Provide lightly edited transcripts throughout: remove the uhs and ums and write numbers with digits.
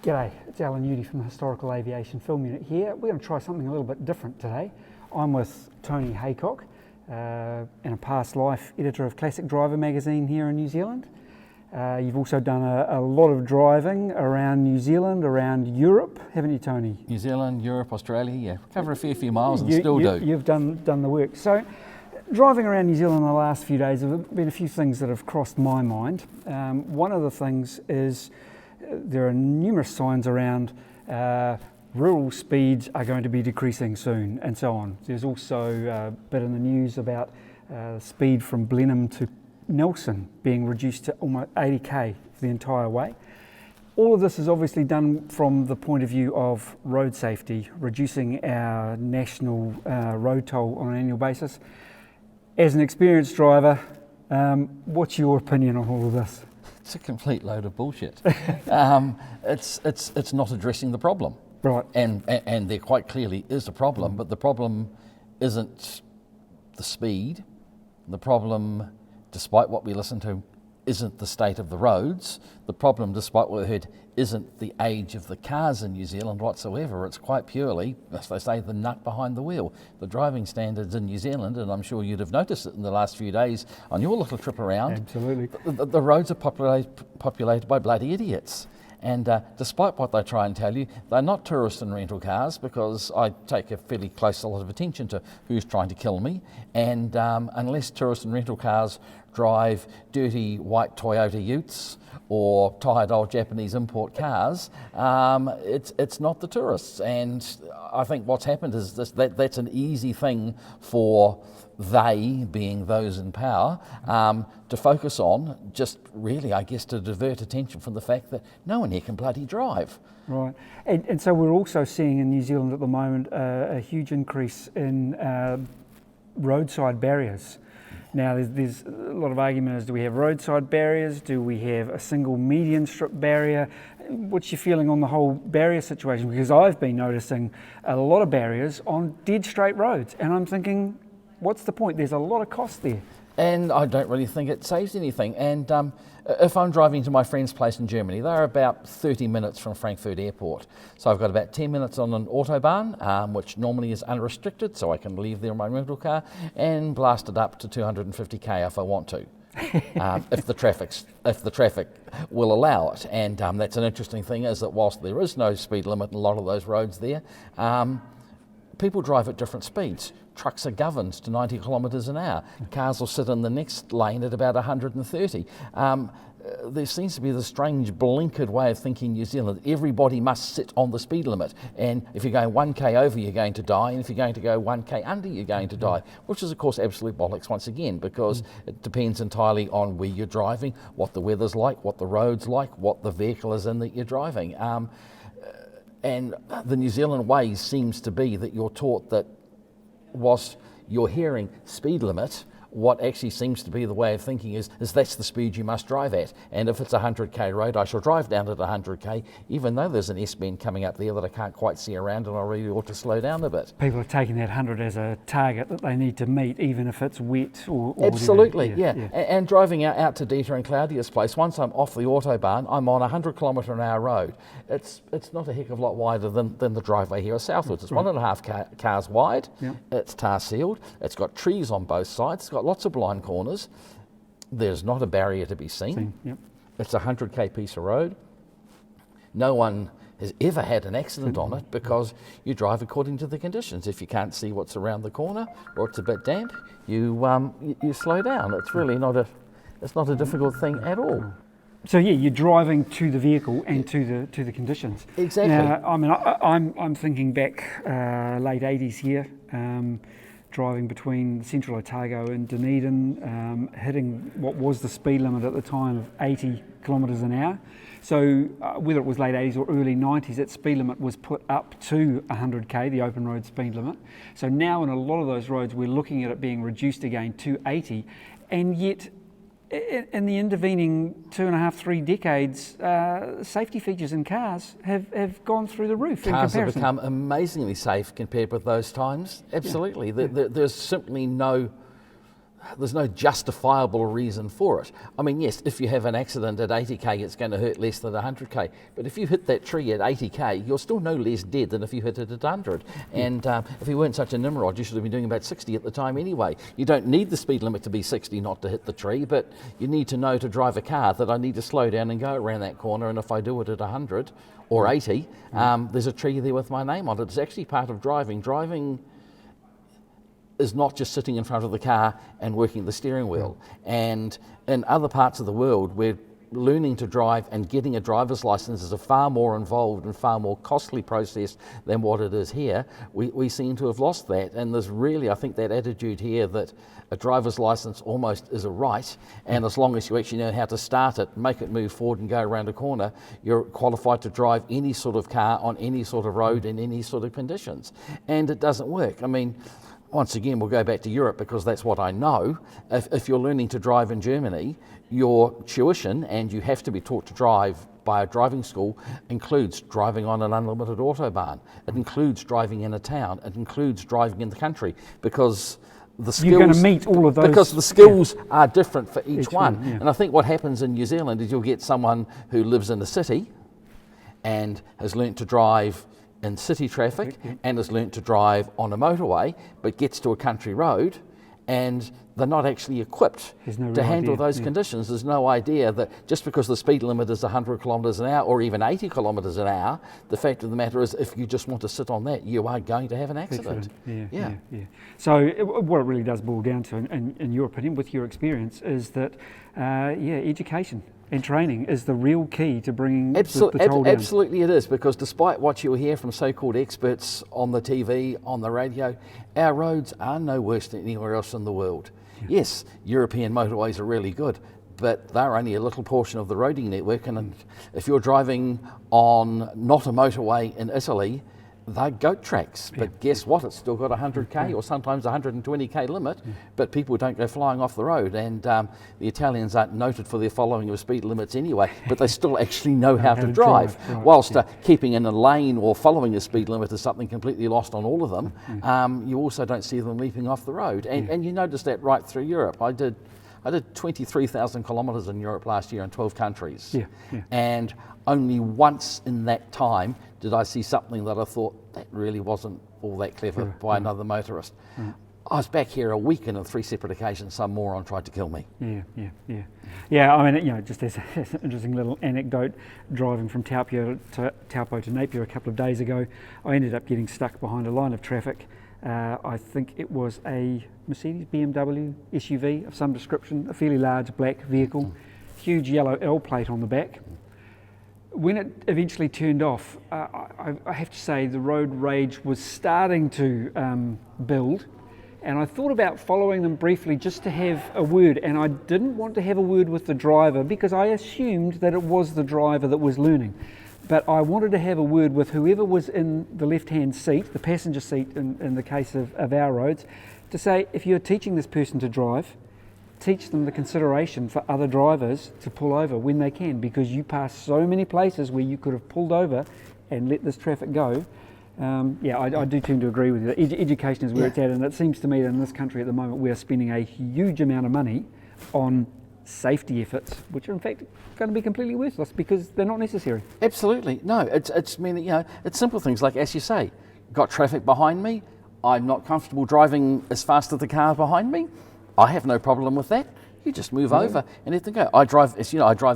G'day, it's Allan Udy from the Historical Aviation Film Unit here. We're going to try something a little bit different today. I'm with Tony Haycock, in a past life editor of Classic Driver magazine here in New Zealand. You've also done a lot of driving around New Zealand, around Europe, haven't you, Tony? New Zealand, Europe, Australia, yeah. Cover a fair few miles and still do. You've done the work. So, driving around New Zealand the last few days, there have been a few things that have crossed my mind. One of the things is there are numerous signs around rural speeds are going to be decreasing soon and so on. There's also a bit in the news about speed from Blenheim to Nelson being reduced to almost 80k for the entire way. All of this is obviously done from the point of view of road safety, reducing our national road toll on an annual basis. As an experienced driver, what's your opinion on all of this? It's a complete load of bullshit. It's not addressing the problem. Right. And there quite clearly is a problem, but the problem isn't the speed. The problem, despite what we listen to, isn't the state of the roads. The problem, despite what we heard, isn't the age of the cars in New Zealand whatsoever. It's quite purely, as they say, the nut behind the wheel. The driving standards in New Zealand, and I'm sure you'd have noticed it in the last few days on your little trip around. Absolutely. The roads are populated by bloody idiots. And despite what they try and tell you, they're not tourist and rental cars, because I take a fairly close lot of attention to who's trying to kill me. And unless tourist and rental cars drive dirty white Toyota Utes or tired old Japanese import cars, it's not the tourists. And I think what's happened is that's an easy thing for they, being those in power, to focus on, just really, I guess, to divert attention from the fact that no one here can bloody drive. Right, and so we're also seeing in New Zealand at the moment a huge increase in roadside barriers. Now there's a lot of argument as, do we have roadside barriers, do we have a single median strip barrier? What's your feeling on the whole barrier situation? Because I've been noticing a lot of barriers on dead straight roads, and I'm thinking, what's the point? There's a lot of cost there. And I don't really think it saves anything. And if I'm driving to my friend's place in Germany, they're about 30 minutes from Frankfurt Airport. So I've got about 10 minutes on an Autobahn, which normally is unrestricted, so I can leave there in my rental car and blast it up to 250k if I want to. If the traffic will allow it. And that's an interesting thing, is that whilst there is no speed limit in a lot of those roads there, people drive at different speeds. Trucks are governed to 90 kilometres an hour. Cars will sit in the next lane at about 130. There seems to be this strange blinkered way of thinking in New Zealand. Everybody must sit on the speed limit, and if you're going 1k over, you're going to die, and if you're going to go 1k under, you're going to die, which is of course absolute bollocks once again, because it depends entirely on where you're driving, what the weather's like, what the road's like, what the vehicle is in that you're driving. And the New Zealand way seems to be that you're taught that whilst you're hearing speed limit, what actually seems to be the way of thinking is that's the speed you must drive at. And if it's a 100k road, I shall drive down at 100k, even though there's an S-bend coming up there that I can't quite see around, and I really ought to slow down a bit. People are taking that 100 as a target that they need to meet, even if it's wet or absolutely, yeah. And driving out to Dieter and Claudia's place, once I'm off the Autobahn, I'm on a 100 kilometre an hour road. It's not a heck of a lot wider than the driveway here southwards. It's 1.5 cars wide, it's tar sealed, it's got trees on both sides, it's got lots of blind corners. There's not a barrier to be seen. It's a 100k piece of road. No one has ever had an accident on it, because you drive according to the conditions. If you can't see what's around the corner, or it's a bit damp, you slow down. It's really not a difficult thing at all. So yeah, you're driving to the vehicle and to the conditions. Exactly. Now, I mean, I'm thinking back late 80s here, driving between Central Otago and Dunedin, hitting what was the speed limit at the time of 80 kilometres an hour. So whether it was late 80s or early 90s, that speed limit was put up to 100k, the open road speed limit. So now in a lot of those roads, we're looking at it being reduced again to 80, and yet in the intervening 2.5, 3 decades, safety features in cars have gone through the roof. Cars have become amazingly safe compared with those times. Absolutely. There's simply no there's no justifiable reason for it. I mean, yes, if you have an accident at 80k, it's going to hurt less than 100k. But if you hit that tree at 80k, you're still no less dead than if you hit it at 100. And if you weren't such a nimrod, you should have been doing about 60 at the time anyway. You don't need the speed limit to be 60 not to hit the tree, but you need to know to drive a car that I need to slow down and go around that corner. And if I do it at 100 or 80, there's a tree there with my name on it. It's actually part of driving. Driving is not just sitting in front of the car and working the steering wheel. And in other parts of the world where learning to drive and getting a driver's license is a far more involved and far more costly process than what it is here, we seem to have lost that. And there's really, I think, that attitude here that a driver's license almost is a right, and as long as you actually know how to start it, make it move forward and go around a corner, you're qualified to drive any sort of car on any sort of road in any sort of conditions. And it doesn't work. I mean, once again, we'll go back to Europe because that's what I know. If you're learning to drive in Germany, your tuition, and you have to be taught to drive by a driving school, includes driving on an unlimited autobahn. It includes driving in a town. It includes driving in the country, because the skills, you're going to meet all of those. Because the skills are different for each one. Yeah. And I think what happens in New Zealand is you'll get someone who lives in the city and has learnt to drive in city traffic and has learnt to drive on a motorway, but gets to a country road and they're not actually equipped to handle those conditions. There's no idea that just because the speed limit is 100 kilometres an hour or even 80 kilometres an hour, the fact of the matter is if you just want to sit on that, you are going to have an accident. Yeah. So what it really does boil down to, in your opinion, with your experience, is that, education and training is the real key to bringing the toll down. Absolutely it is, because despite what you'll hear from so-called experts on the TV, on the radio, our roads are no worse than anywhere else in the world. Yeah. Yes, European motorways are really good, but they're only a little portion of the roading network, and if you're driving on not a motorway in Italy, they're goat tracks, but guess what? It's still got a 100k or sometimes 120k limit, but people don't go flying off the road. And the Italians aren't noted for their following of speed limits anyway, but they still actually know how to drive. Whilst keeping in a lane or following a speed limit is something completely lost on all of them, you also don't see them leaping off the road. And you notice that right through Europe. I did 23,000 kilometres in Europe last year in 12 countries. And only once in that time did I see something that I thought that really wasn't all that clever by another motorist. I was back here a week and on 3 separate occasions some moron tried to kill me. Yeah, I mean, just as an interesting little anecdote, driving from Taupo to Napier a couple of days ago, I ended up getting stuck behind a line of traffic. I think it was a Mercedes BMW SUV of some description, a fairly large black vehicle, huge yellow L plate on the back. When it eventually turned off, I have to say the road rage was starting to build, and I thought about following them briefly just to have a word, and I didn't want to have a word with the driver because I assumed that it was the driver that was learning. But I wanted to have a word with whoever was in the left-hand seat, the passenger seat in the case of our roads, to say, if you're teaching this person to drive, teach them the consideration for other drivers to pull over when they can, because you pass so many places where you could have pulled over and let this traffic go. I do tend to agree with you. Education is where it's at, and it seems to me that in this country at the moment we are spending a huge amount of money on safety efforts, which are in fact going to be completely worthless because they're not necessary. Absolutely. No, it's simple things like, as you say, got traffic behind me, I'm not comfortable driving as fast as the car behind me, I have no problem with that. You just move over and let them go. I drive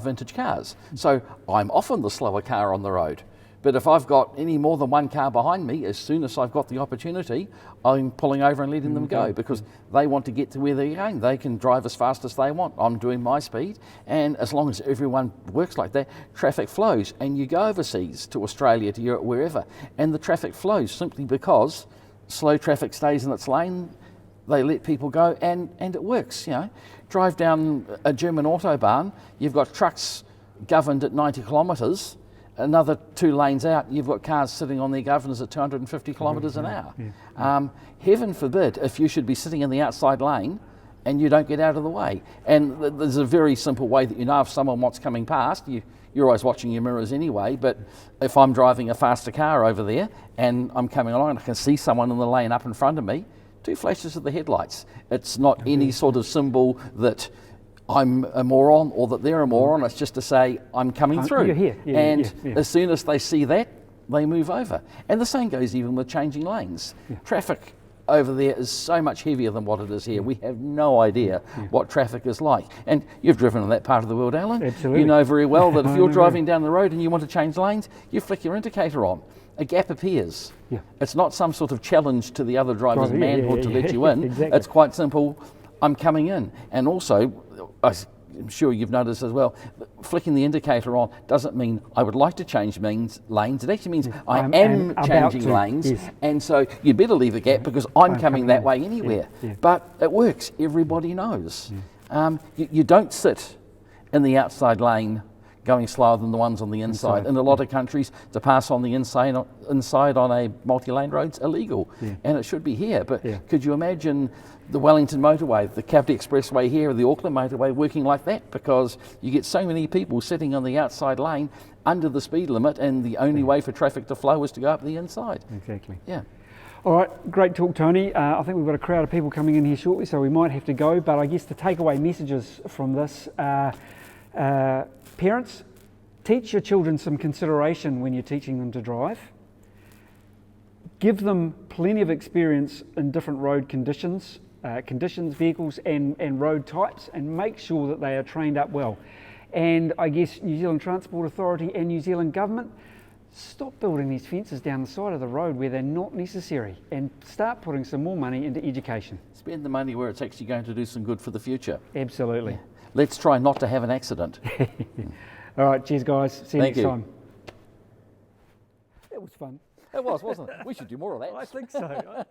vintage cars, so I'm often the slower car on the road. But if I've got any more than one car behind me, as soon as I've got the opportunity, I'm pulling over and letting them go, because they want to get to where they're going. They can drive as fast as they want. I'm doing my speed, and as long as everyone works like that, traffic flows. And you go overseas to Australia, to Europe, wherever, and the traffic flows simply because slow traffic stays in its lane. They let people go, and it works. Drive down a German autobahn, you've got trucks governed at 90 kilometres, another 2 lanes out, you've got cars sitting on their governors at 250 kilometres an hour. Heaven forbid if you should be sitting in the outside lane and you don't get out of the way. And there's a very simple way that you know if someone wants coming past. You're always watching your mirrors anyway, but if I'm driving a faster car over there and I'm coming along and I can see someone in the lane up in front of me, 2 flashes of the headlights. It's not any sort of symbol that I'm a moron or that they're a moron. It's just to say I'm coming through. You're here. Yeah, and yeah. as soon as they see that, they move over. And the same goes even with changing lanes. Traffic over there is so much heavier than what it is here. We have no idea what traffic is like. And you've driven in that part of the world, Alan. Absolutely. You know very well that if you're driving down the road and you want to change lanes, you flick your indicator on. A gap appears. Yeah. It's not some sort of challenge to the other driver's manhood to let you in. Exactly. It's quite simple. I'm coming in. And also, I'm sure you've noticed as well, flicking the indicator on doesn't mean I would like to change lanes. It actually means I am changing lanes. Yes. And so you'd better leave a gap because I'm coming that way anywhere. But it works. Everybody knows. You don't sit in the outside lane going slower than the ones on the inside. In a lot of countries, to pass on the inside on a multi-lane road's illegal, and it should be here. But could you imagine the Wellington motorway, the Kapiti Expressway here, or the Auckland motorway working like that? Because you get so many people sitting on the outside lane under the speed limit, and the only way for traffic to flow is to go up the inside. Exactly. Yeah. All right, great talk, Tony. I think we've got a crowd of people coming in here shortly, so we might have to go. But I guess the takeaway messages from this are, parents, teach your children some consideration when you're teaching them to drive. Give them plenty of experience in different road conditions, vehicles and road types, and make sure that they are trained up well. And I guess New Zealand Transport Authority and New Zealand Government, stop building these fences down the side of the road where they're not necessary, and start putting some more money into education. Spend the money where it's actually going to do some good for the future. Absolutely. Yeah. Let's try not to have an accident. All right, cheers guys. See you next time. That was fun. It was, wasn't it? We should do more of that. I think so.